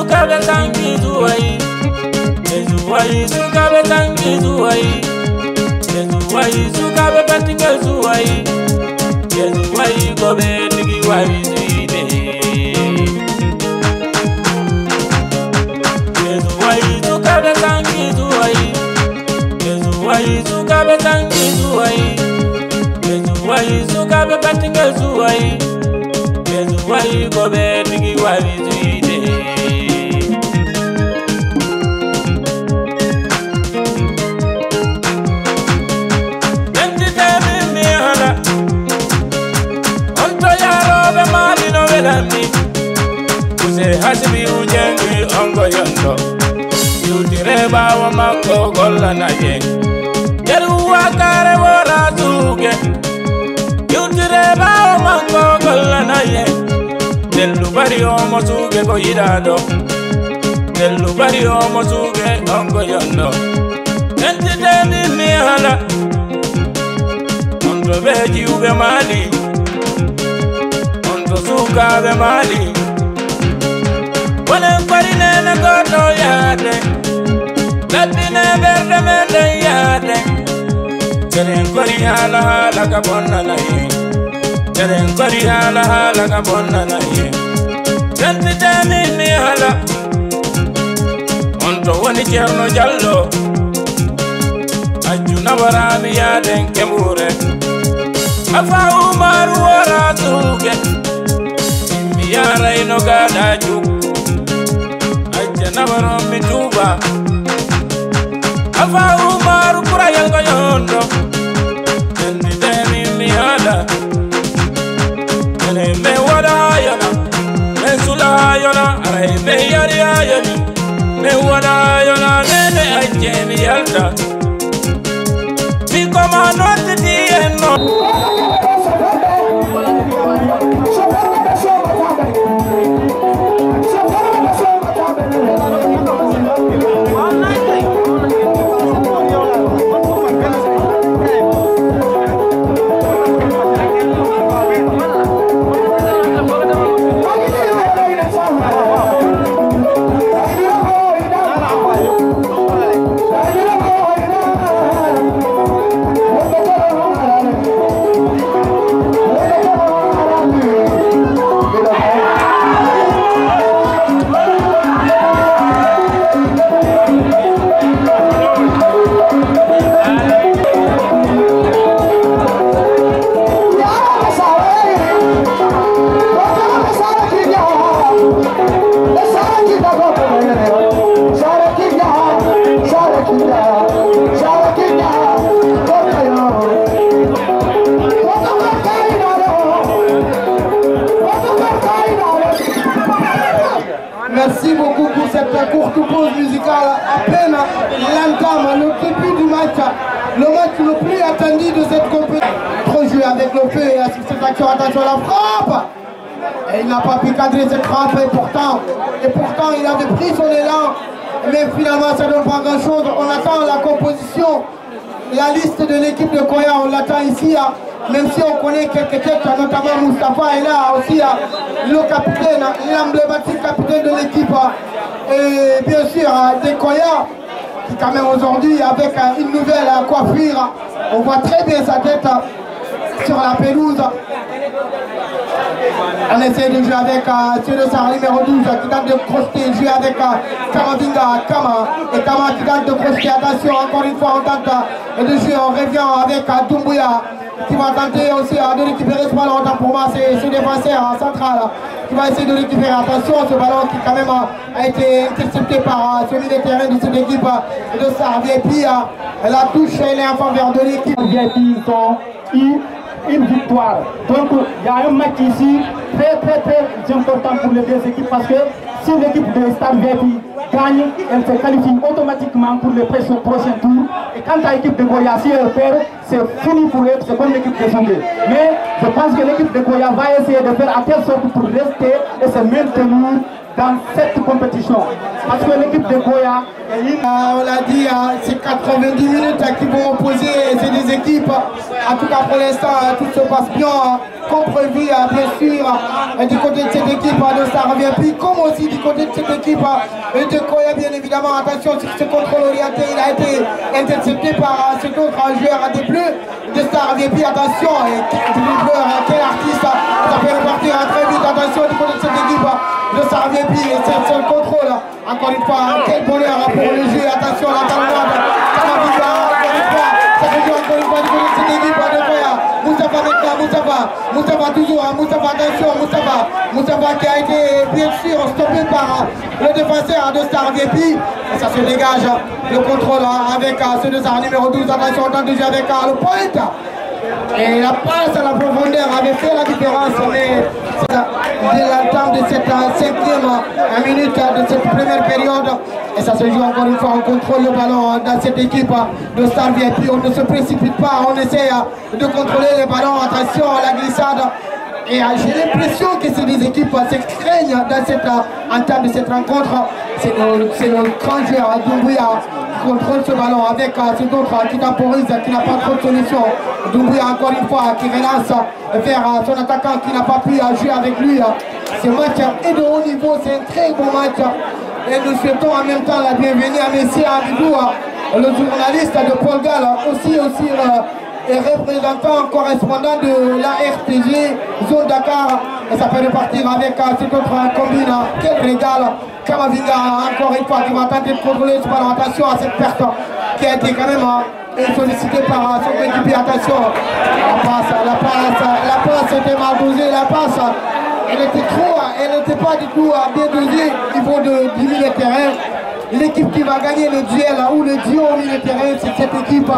sukabe tangi zuwai zuwai sukabe tangi zuwai zuwai sukabe patinga zuwai zuwai gobe tigi wabi zuide zuwai sukabe tangi zuwai zuwai sukabe tangi zuwai zuwai sukabe patinga zuwai zuwai gobe tigi wabi zuide Hasibi ujengi ongo yondo Yutire bawa mako gola na ye Yeru wakare wora tuge Yutire bawa mako gola na ye Delu bari omo tuge ko yidado Delu bari omo tuge ongo yondo Nenti demi mihala Ondo beji ube mali Ondo suka be mali Wane kwari nene koto yade Latine verde mende yade Jeren kwari hala hala kabonna na ye Jeren kwari hala hala kabonna na ye Jenti jami ni hala Onto wani cherno jallo Ajuna warami yade nkemure Afa umaru wara tuge Imi yara ino gada juku Nabaro mituba Afa umaru kura yalgo yondo Nendi demi mihada Nene me wada yana Me sula yana Arai me yari ayani Me wada yana Nene aje mi yalda Mi koma noti tieno Merci beaucoup pour cette courte pause musicale. À peine l'entame, le début du match, le match le plus attendu de cette compétition. Trop joué avec le feu et cette action, attention à la frappe. Et il n'a pas pu cadrer cette frappe et pourtant il avait pris son élan. Mais finalement ça ne donne pas grand chose. On attend la composition, la liste de l'équipe de Koya, on l'attend ici. Même si on connaît quelques têtes, notamment Moustapha et là aussi le capitaine, l'emblématique capitaine de l'équipe. Et bien sûr des Koya, qui quand même aujourd'hui avec une nouvelle coiffure, on voit très bien sa tête sur la pelouse. On essaie de jouer avec Sar numéro 12 qui tente de crocheter, jouer avec Kamavinga, Kama, et Kama qui tente de crocheter. Attention, encore une fois on tente de jouer, on revient avec Doumbouya qui va tenter aussi de récupérer ce ballon. Autant pour moi c'est ce défenseur central qui va essayer de récupérer. Attention, ce ballon qui quand même a été intercepté par ce milieu de terrain de cette équipe de Sar VIP. La touche elle est en faveur de l'équipe. VIP ils ont eu une victoire. Donc il y a un match ici très important pour les deux équipes parce que si l'équipe de Star VIP gagne, elle se qualifie automatiquement pour les prochains tours. Et quant à l'équipe de Goya, si elle perd, c'est fini pour eux, c'est comme l'équipe de Zongé. Mais je pense que l'équipe de Goya va essayer de faire à telle sorte pour rester et se maintenir dans cette compétition. Parce que l'équipe de Goya, on l'a dit, c'est 90 minutes qui vont opposer ces deux équipes. En tout cas pour l'instant, tout se passe bien. comme prévu, bien sûr, du côté de cette équipe de Star VIP, comme aussi du côté de cette équipe de Koya, bien évidemment. Attention sur ce contrôle orienté, il a été intercepté par cet autre joueur des Bleus de Star VIP. Attention, quel artiste, ça peut repartir très vite. Attention du côté de cette équipe de Star VIP, c'est le contrôle. Encore une fois, quel bonheur pour le jeu. Attention, la talonnade, Kamavinga, encore une fois, ça fait jouer encore une fois du côté de cette équipe de Koya. Moustapha maintenant, Moustapha toujours, Moustapha attention, Moustapha qui a été bien sûr stoppé par le défenseur de Star VIP. Et ça se dégage, le contrôle avec ce de Star numéro 12, attention, on tente de jouer avec le point. Et la passe à la profondeur avait fait la différence, mais dès l'entame de cette 5e minute de cette première période, et ça se joue encore une fois, on contrôle le ballon dans cette équipe de Star VIP, on ne se précipite pas, on essaie de contrôler les ballons, attention à la glissade. Et j'ai l'impression que ces deux équipes s'extraignent dans cette entame de cette rencontre. C'est le grand joueur Doumbouya qui contrôle ce ballon avec cet autre qui temporise, qui n'a pas trop de solution. Doumbouya encore une fois qui relance vers son attaquant qui n'a pas pu jouer avec lui. Ce match est de haut niveau, c'est un très bon match. Et nous souhaitons en même temps la bienvenue à M. Abidou, le journaliste de Paul Gall, aussi et représentant correspondant de la RTG Zone Dakar. Et ça peut repartir avec cet autre combine. Quel régal. Kamavinga encore une fois qui va tenter de contrôler ce ballon. Attention à cette perte qui a été quand même sollicitée par son équipier. Attention, la passe était mal dosée. La passe, elle n'était pas du tout bien dosée au niveau du milieu de terrain. L'équipe qui va gagner le duel ou le duo au milieu de terrain, c'est cette équipe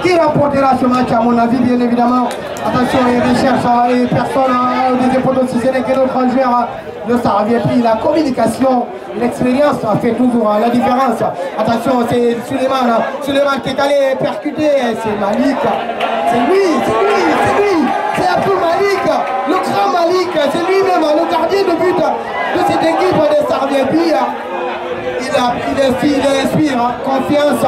qui remportera ce match à mon avis, bien évidemment. Attention, il recherche les personnes au deuxième poteau, si ce n'est que d'autres joueurs de Star VIP. La communication, l'expérience fait toujours la différence. Attention, c'est Suleiman qui est allé percuter, c'est Malik. C'est lui, c'est Abdul Malik, le grand Malik, c'est lui-même, le gardien de but de cette équipe de Star VIP. Il inspire confiance.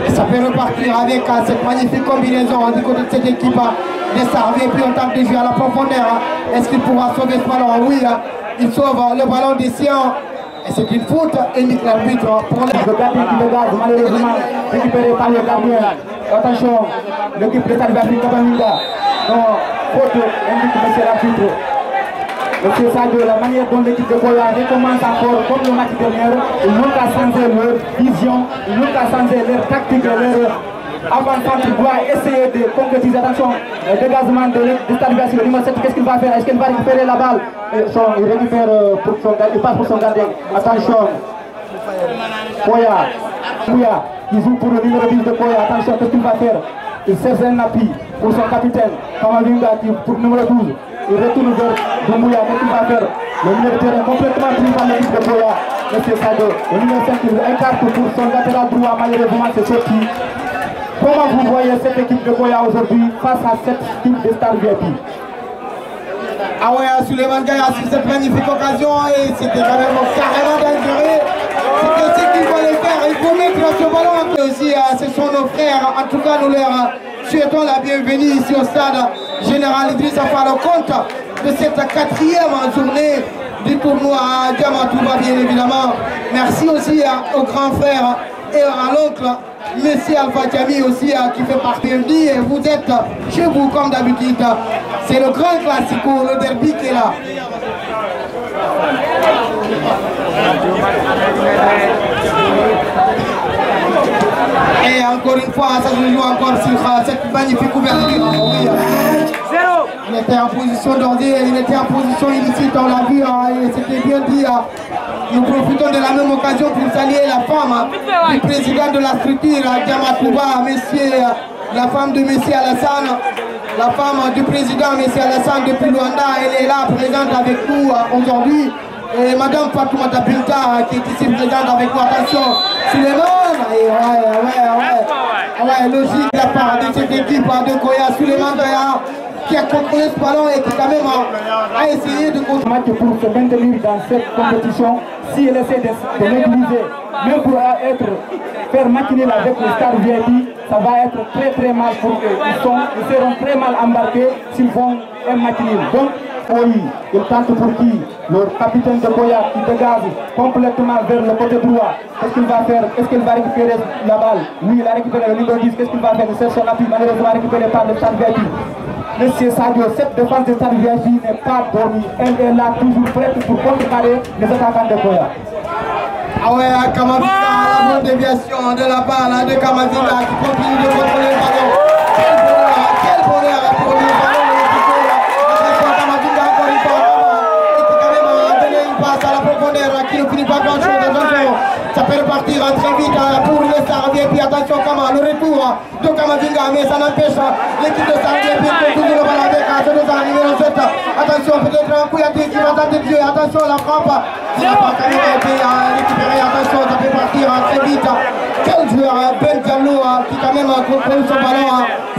Et ça peut repartir avec cette magnifique combinaison du côté de cette équipe de Star VIP. On tente de jouer à la profondeur. Est-ce qu'il pourra sauver ce ballon? Oui, il sauve le ballon des siens. Et c'est une faute, indique l'arbitre pour le gardien qui dégage, malheureusement récupéré par le gardien. Attention, l'équipe de Star VIP Kamavinga. Non, faute, indique monsieur l'arbitre. Monsieur Sadio, la manière dont l'équipe de Koya recommence encore comme le match dernier, ils n'ont qu'à changer leur vision, ils n'ont qu'à changer leur tactique, leur avant-centre doit essayer de concrétiser. Attention, le dégagement de Star VIP, le numéro 7, qu'est-ce qu'il va faire? Est-ce qu'il va récupérer la balle? Il récupère pour son gardien, il passe pour son gardien. Attention, Koya, qui joue pour le numéro 10 de Koya. Attention, qu'est-ce qu'il va faire? Il cherche un appui pour son capitaine, Kamavinga, pour le numéro 12. Il retourne vers Doumbouya, qu'est-ce qu'il va faire? Le milieu de terrain complètement pris par l'équipe de Koya. Monsieur Sado, le numéro 5 il écarte pour son latéral droit, malheureusement c'est sorti. Comment vous voyez cette équipe de Koya aujourd'hui face à cette équipe de Star VIP? Ah ouais, Suleiman Gaïa sur cette magnifique occasion et c'était quand même carrément dangereux. C'était ce qu'il fallait faire, il faut mettre ce ballon. Aussi, ce sont nos frères, en tout cas nous leur souhaitons la bienvenue ici au stade Général Idrissa Fall, au compte de cette 4e journée du tournoi à Diamatouba, bien évidemment. Merci aussi aux grands frères et à l'oncle, Monsieur Alpha Diami aussi, qui fait partie de lui. Et vous êtes chez vous comme d'habitude. C'est le grand classico, le derby qui est là. Et encore une fois, ça se joue encore sur cette magnifique ouverture. Oui. Il était en position d'ordi, il était en position illicite, on l'a vu, et c'était bien dit. Nous profitons de la même occasion pour saluer la femme du président de la structure, Diamatouba, la femme de M. Alassane, la femme du président M. Alassane depuis Luanda, elle est là présente avec nous aujourd'hui. Et Madame Fatoumata Binta qui est ici présente avec nous. Attention, Suleiman, ouais, logique de la part de cette équipe de Koya, Suleiman qui a contrôlé ce ballon et qui quand même a essayé de contrôler pour se maintenir dans cette compétition. Si elle essaie de négliger, même pour faire maquiner avec le Star VIP, ça va être très mal pour eux. Ils seront très mal embarqués s'ils font un match nul. Donc, oui, il tente pour qui? Le capitaine de Boya qui dégage complètement vers le côté droit. Qu'est-ce qu'il va faire? Est-ce qu'il va récupérer la balle? Oui, il a récupéré le numéro 10. Qu'est-ce qu'il va faire? Il cherche son appui, malheureusement récupéré par le Stade VIP. Monsieur Sadio, cette défense de Stade VIP n'est pas dormie. Elle est là toujours prête pour contrecarrer les attaquants de Boya. Ah ouais, Kamavinga, la bonne déviation de la balle de Kamavinga qui continue de contrôler le ballon. Quel bonheur pour le ballon. Kamavinga encore une fois, et qui quand même a donné une passe à la profondeur qui ne finit pas grand chose. Attention, ça peut repartir très vite pour le Stade VIP. Attention, Kama, le retour de Kamavinga, mais ça n'empêche l'équipe de Stade VIP de continuer le ballon avec ce numéro 7. Attention, peut-être un Kouyaté qui va tenter de jouer. Attention, la frappe. Il n'a pas quand même été récupéré. Attention, ça peut partir très vite. Quel joueur, Ben Diallo, qui quand même contrôle son ballon.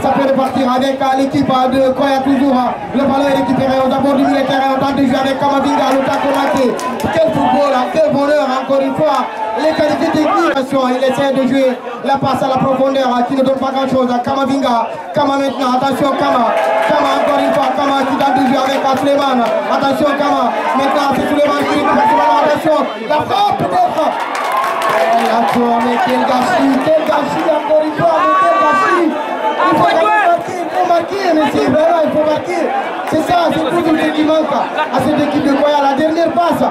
Ça peut repartir avec l'équipe de Koya toujours. Le ballon est récupéré aux abords du milieu de terrain. On tente de jouer avec Kamavinga, le tac maté. Quel football, quel bonheur, encore une fois. Les qualités techniques, il essaie de jouer la passe à la profondeur qui ne donne pas grand chose. Kamavinga, Kama maintenant, attention Kama. Kama encore une fois, Kama qui tente de jouer avec Suleiman. Attention Kama, maintenant c'est Suleiman qui récupère ce ballon. Attention, la frappe peut-être. La tournée, quel gâchis encore une fois, mais quel gâchis. Il faut marquer, mais c'est vraiment, il faut marquer. C'est ça, c'est tout ce qui manque à cette équipe de Koya, la dernière passe.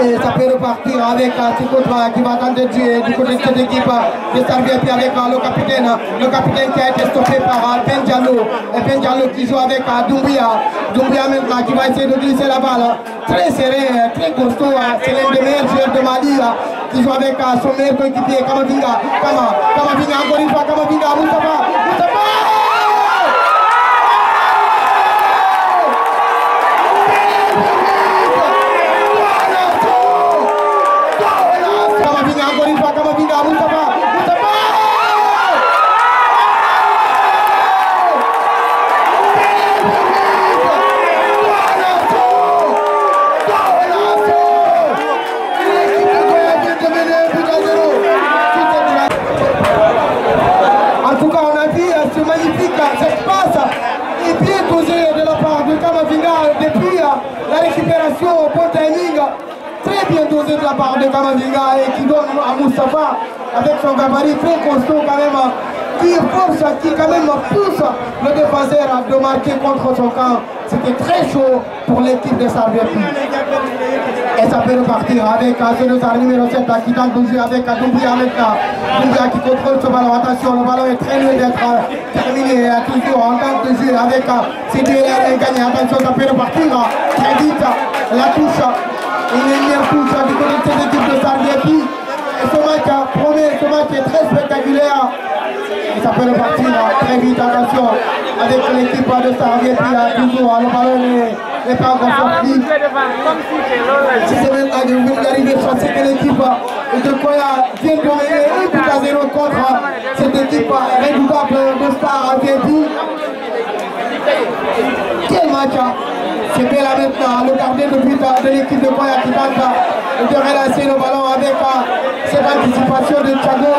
Et ça peut repartir avec Tikotra qui va tenter de jouer du côté de cette équipe de Stade VIP avec le capitaine qui a été stoppé par Ben Diallo. Et Ben Diallo qui joue avec Doumbia. Doumbia maintenant qui va essayer de glisser la balle. Très serré, très costaud. C'est l'un des meilleurs joueurs de Mali qui joue avec son meilleur coéquipier Kamavinga. Kamavinga encore une fois, Kamavinga, Moustapha. De la part de Kamavinga et qui donne à Moustapha avec son gabarit très costaud quand même qui force, qui quand même pousse le défenseur de marquer contre son camp. C'était très chaud pour l'équipe de Stade VIP. Et ça peut repartir avec ce numéro 7 qui tente de jouer avec Doumbia Doumbia qui contrôle ce ballon. Attention, le ballon est très loin d'être terminé. Toujours en train de jouer avec ces deux gagné. Attention, ça peut repartir très vite. La touche. Une énième touche du côté de cette équipe de Stade VIP. Et ce match est très spectaculaire. Et ça peut repartir très vite, attention, avec l'équipe de Stade VIP. Toujours, le ballon n'est pas encore sorti. Si c'est maintenant que vous venez d'arriver, je sais que l'équipe de Koya vient de mener 1-0 contre cette équipe redoutable de Stade VIP. Quel match! C'est bien là maintenant, le gardien de but de l'équipe de Koya qui tente de relancer le ballon avec cette anticipation de Thiago,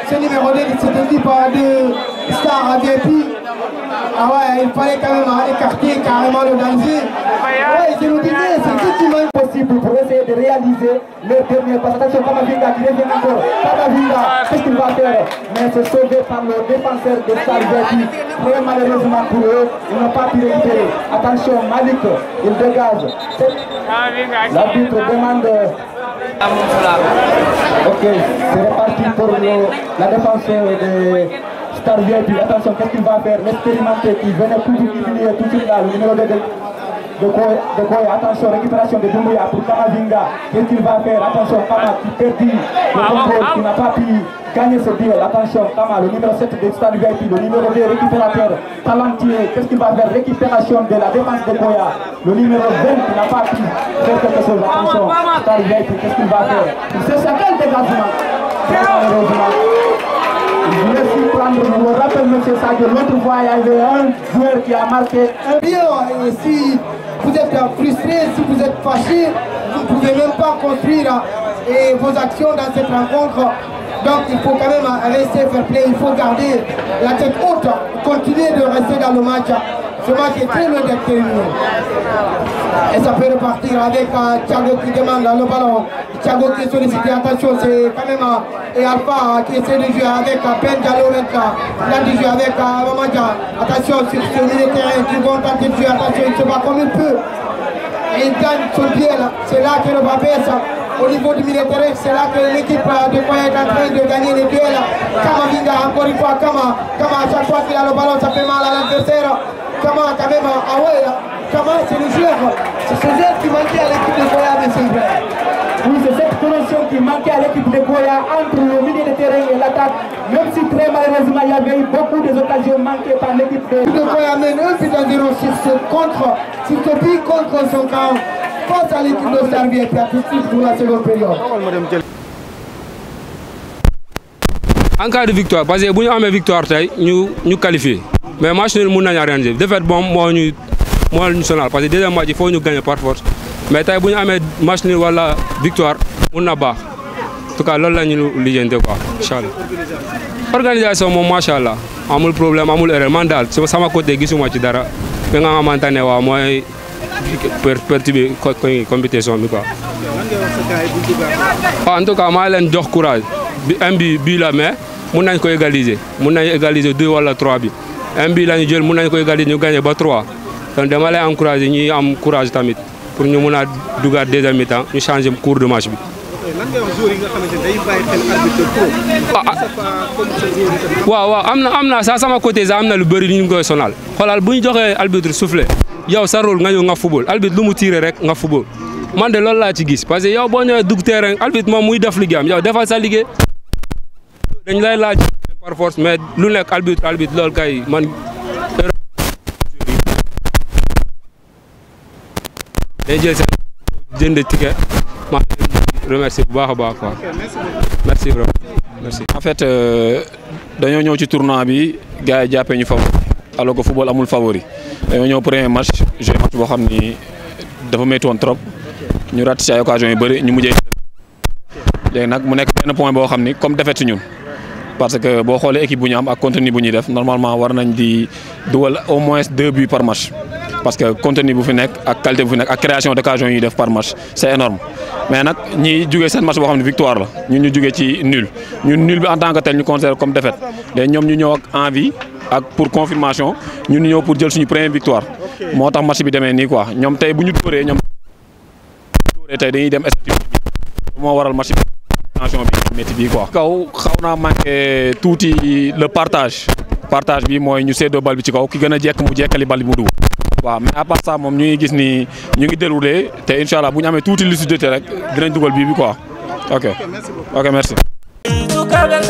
ce numéro 2 de cette équipe de Stade VIP. Ah ouais, il fallait quand même écarter carrément le danger. Ouais, je vous disais, c'est tout qui manque possible pour essayer de réaliser leur dernier passe. Attention, Kamavinga qui revient encore. Kamavinga, qu'est-ce qu'il va faire? Mais c'est sauvé par le défenseur de Stade VIP. Très malheureusement pour eux, ils n'ont pas pu récupérer. Attention, Malik, il dégage. L'arbitre demande. Ok, c'est reparti pour la défense de Stade VIP. Attention, qu'est-ce qu'il va faire? L'expérimenté qui venait tout de suite là, le numéro 2 de Koya. Attention, récupération de Doumbia pour Kamavinga. Qu'est-ce qu'il va faire? Attention, Kama qui perdit le contrôle, qui n'a pas pu gagner ce duel. Attention, Kama, le numéro 7 de Stade VIP, le numéro 2 récupérateur talentueux. Qu'est-ce qu'il va faire? Récupération de la défense de Koya. Le numéro 20 qui n'a pas pu faire quelque chose. Attention, Stade VIP, qu'est-ce qu'il va faire? Il se sert quel dégagement? Malheureusement. Je voulais aussi prendre, je vous rappelle, M. Sadio, l'autre fois, il y avait un joueur qui a marqué un bien. Et si vous êtes frustré, si vous êtes fâché, vous ne pouvez même pas construire vos actions dans cette rencontre. Donc il faut quand même rester fair play, il faut garder la tête haute, continuer de rester dans le match. Ce match est très loin d'être terminé. Et ça peut repartir avec Thiago qui demande le ballon. Thiago qui est sollicité, attention, c'est quand même et Alpha qui essaie de jouer avec Ben Diallo maintenant. Il a dû jouer avec Mamadja. Attention sur ce milieu de terrain qui vont tenter de jouer, attention, il se bat comme il peut. Et il gagne son duel, c'est là que le bas baisse. Au niveau du milieu de terrain, c'est là que l'équipe de Koya est en train de gagner les duels. Kamavinga, encore une fois, Kama à chaque fois qu'il a le ballon, ça fait mal à l'adversaire. Kama quand même, ah ouais, Kama c'est le joueur. C'est ce joueur qui manquait à l'équipe de Koya, mais c'est vrai. Oui, c'est cette connexion qui manquait à l'équipe de Koya entre le milieu de terrain et l'attaque. Même si très malheureusement il y avait eu beaucoup d'occasions manquées par l'équipe de Koya mène 1 but à 0 sur ce but contre son camp. Face à l'équipe de Servier qui a tout de suite pour la seconde période. En cas de victoire, parce que si on a une victoire, nous qualifions. Mais match nul, nous n'avons rien dit. De fait, bon, moi, nous sommes là. Parce que deuxième match, il faut nous gagner par force. Mais si on a un match nul ou la victoire, on n'a pas. En tout cas, c'est ce que nous avons. L'organisation, machallah, amul problème, amul erreur. Mandal, c'est ça ma côté, je suis match dara. Mais on a maintenu moi perturber compétition bi quoi. En tout cas, maa leen jox courage. Un but la mais mun nañ ko égaliser. Mun nañ égaliser 2 wala 3 bi. Un but la ñu jël mun nañ ko égaliser ñu gagner ba 3. Donc dama lay encourager ñi am courage tamit pour ñu mun a dugaat deuxième mi-temps ñu changer cours de match bi. lan ngay wax joueurs yi nga xamante ne day bàyyi xel arbitre pro. waaw am na sax sama côté sax am na lu bëri ñu koy sonal xoolal bu ñu joxee arbitre soufflé yow sa rôle nga ñëw nga football arbitre lu mu tiré rek nga football man de loolu laa ci gis parce que yow boo ñëwee dugg terrain arbitre moom muy def liggéeyam yow defal sa liggéey dañ lay laaj par force mais lu nekk arbitre loolu kay man. day jël seen jënd ticket ma remercie bu baax a baax quoi. merci vraiment merci. En fait dañoo ñëw ci tournoi bi gars yi jàppee ñu favori alors que football amul favori dañoo ñëw premier match joué match boo xam ni dafa métti woon trop ñu raté ci ay occasion yu bëri ñu mujjee léegi nag mu nekk benn point boo xam ni comme défaite ci ñun parce que boo xoolee équipe bu ñu am ak contenu bu ñuy def normalement war nañ di dugal au moins 2 buts par match. Parce que contenu bu fi nekk ak qualité bu fi nekk ak création d'occasion yi def par match c'est énorme mais nag ñi jugee seen match boo xam ne victoire la ñun ñu jugee ci nul ñun nul bi en tant que tel ñu considère comme défaite léegi ñoom ñu ñëw ak envie ak pour confirmation ñun ñu ñëw pour jël suñu première victoire moo tax match bi demee nii quoi ñoom tey bu ñu dóoree tey dañuy dem statut bi moo waral match bi tension bi métti bi quoi. kaw xaw naa manqué tuuti le partage bi mooy ñu séddoo bal bi ci kaw ki gën a jekk mu jekkali bal bi mu dugg. waaw mais à part ça moom ñu ngi gis ni ñu ngi déroulé te incha allah bu ñu amee tuuti lucidité rek dinañ dugal bii bi quoi ok merci. Zukabe